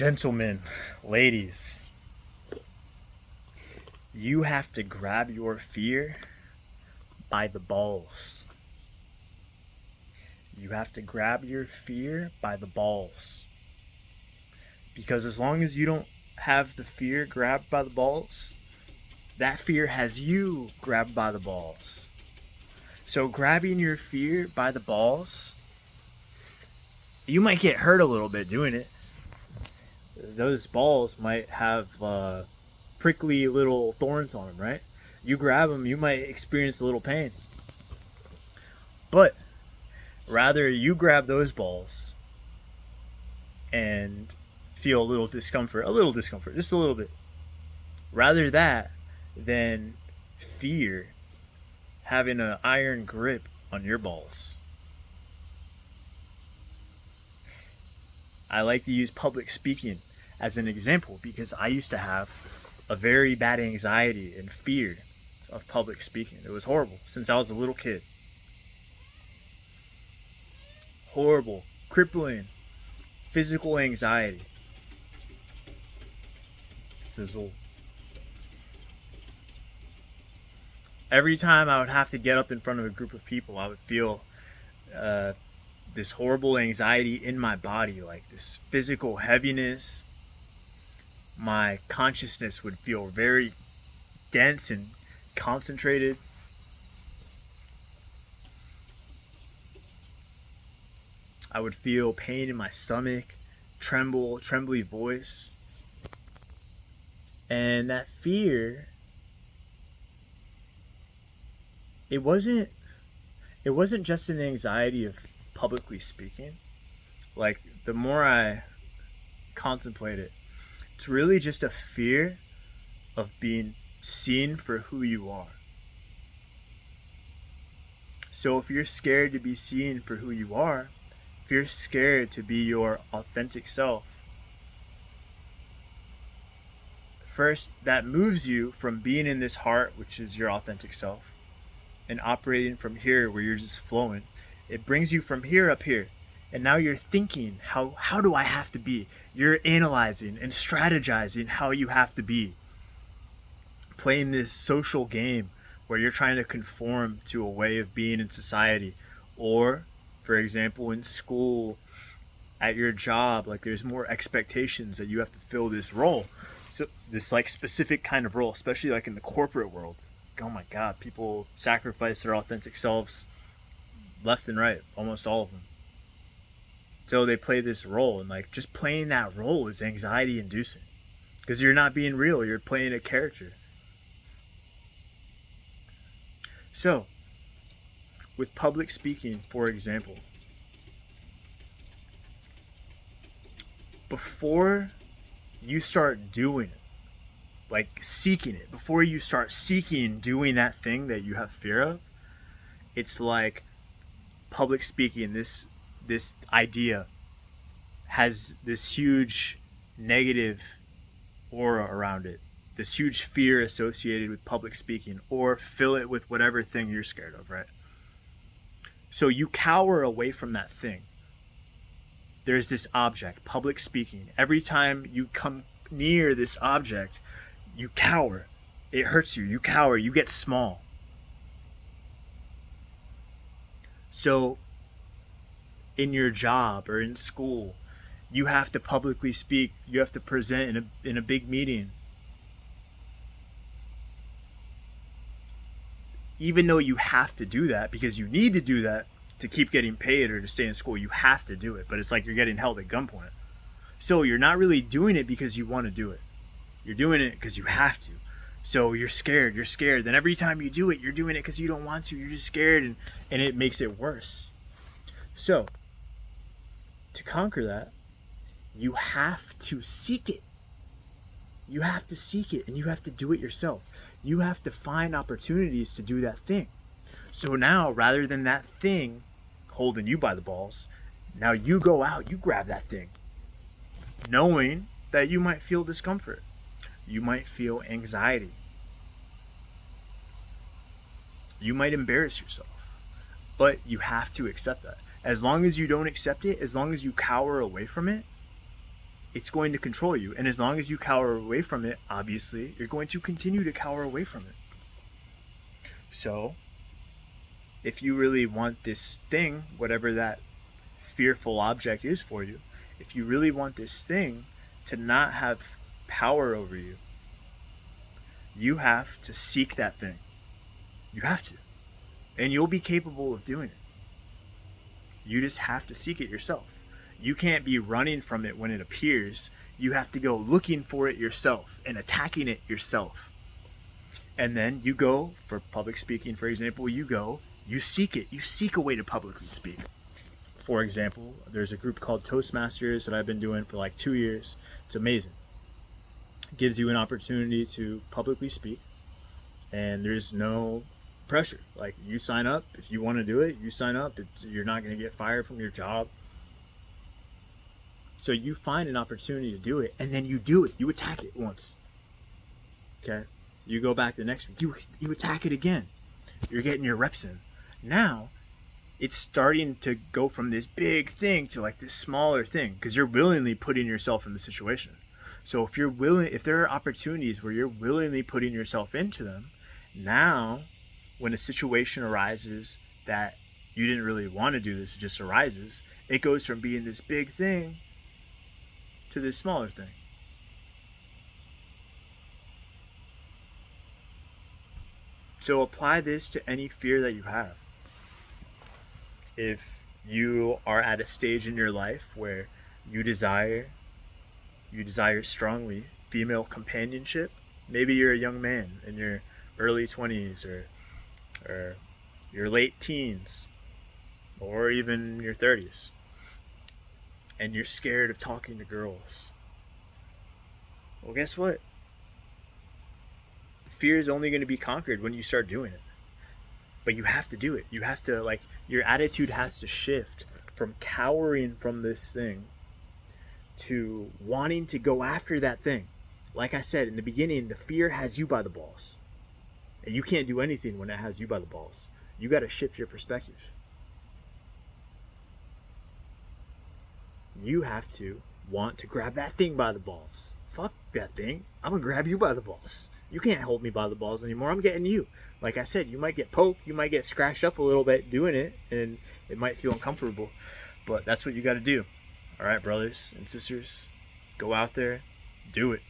Gentlemen, ladies, you have to grab your fear by the balls. You have to grab your fear by the balls. Because as long as you don't have the fear grabbed by the balls, that fear has you grabbed by the balls. So grabbing your fear by the balls, you might get hurt a little bit doing it. Those balls might have prickly little thorns on them, right? You grab them, you might experience a little pain. But rather you grab those balls and feel a little discomfort, just a little bit. Rather that than fear having an iron grip on your balls. I like to use public speaking as an example because I used to have a very bad anxiety and fear of public speaking. It was horrible since I was a little kid. Horrible, crippling, physical anxiety. Sizzle. Every time I would have to get up in front of a group of people, I would feel this horrible anxiety in my body, like this physical heaviness. My consciousness would feel very dense and concentrated. I would feel pain in my stomach, trembly voice. And that fear, it wasn't just an anxiety of publicly speaking. Like, the more I contemplate it, it's really just a fear of being seen for who you are. So if you're scared to be seen for who you are, if you're scared to be your authentic self, first, that moves you from being in this heart, which is your authentic self, and operating from here where you're just flowing. It brings you from here up here. And now you're thinking, how do I have to be? You're analyzing and strategizing how you have to be. Playing this social game where you're trying to conform to a way of being in society. Or, for example, in school, at your job, like there's more expectations that you have to fill this role. So this like specific kind of role, especially like in the corporate world. Oh my God, people sacrifice their authentic selves left and right, almost all of them. So they play this role, and like just playing that role is anxiety inducing because you're not being real, you're playing a character. So with public speaking, for example, before you start doing it, like seeking it, before you start seeking doing that thing that you have fear of, it's like public speaking, this idea has this huge negative aura around it, this huge fear associated with public speaking, or fill it with whatever thing you're scared of, right? So you cower away from that thing. There's this object, public speaking. Every time you come near this object, you cower. It hurts you. You cower. You get small. So in your job or in school, you have to publicly speak. You have to present in a big meeting. Even though you have to do that because you need to do that to keep getting paid or to stay in school, you have to do it. But it's like you're getting held at gunpoint. So you're not really doing it because you want to do it. You're doing it because you have to. So you're scared. Then every time you do it, you're doing it because you don't want to. You're just scared, and it makes it worse. So to conquer that, you have to seek it. You have to seek it, and you have to do it yourself. You have to find opportunities to do that thing. So now, rather than that thing holding you by the balls, now you go out, you grab that thing, knowing that you might feel discomfort. You might feel anxiety. You might embarrass yourself. But you have to accept that. As long as you don't accept it, as long as you cower away from it, it's going to control you. And as long as you cower away from it, obviously, you're going to continue to cower away from it. So, if you really want this thing, whatever that fearful object is for you, if you really want this thing to not have power over you, you have to seek that thing. You have to. And you'll be capable of doing it. You just have to seek it yourself. You can't be running from it when it appears. You have to go looking for it yourself and attacking it yourself. And then you go, for public speaking, for example, you seek it. You seek a way to publicly speak. For example, there's a group called Toastmasters that I've been doing for like 2 years. It's amazing. It gives you an opportunity to publicly speak, and there's no pressure. Like, you sign up. If you want to do it, you sign up. You're not going to get fired from your job. So you find an opportunity to do it, and then you do it. You attack it once. Okay? You go back the next week. You attack it again. You're getting your reps in. Now, it's starting to go from this big thing to like this smaller thing, because you're willingly putting yourself in the situation. So if there are opportunities where you're willingly putting yourself into them, now when a situation arises that you didn't really want to do this, it just arises, it goes from being this big thing to this smaller thing. So apply this to any fear that you have. If you are at a stage in your life where you desire strongly female companionship, maybe you're a young man in your early 20s or your late teens or even your 30s, and you're scared of talking to girls. Well, guess what? Fear is only going to be conquered when you start doing it. But you have to do it. You have to, your attitude has to shift from cowering from this thing to wanting to go after that thing. Like I said in the beginning, the fear has you by the balls. And you can't do anything when it has you by the balls. You got to shift your perspective. You have to want to grab that thing by the balls. Fuck that thing. I'm going to grab you by the balls. You can't hold me by the balls anymore. I'm getting you. Like I said, you might get poked. You might get scratched up a little bit doing it. And it might feel uncomfortable. But that's what you got to do. All right, brothers and sisters. Go out there. Do it.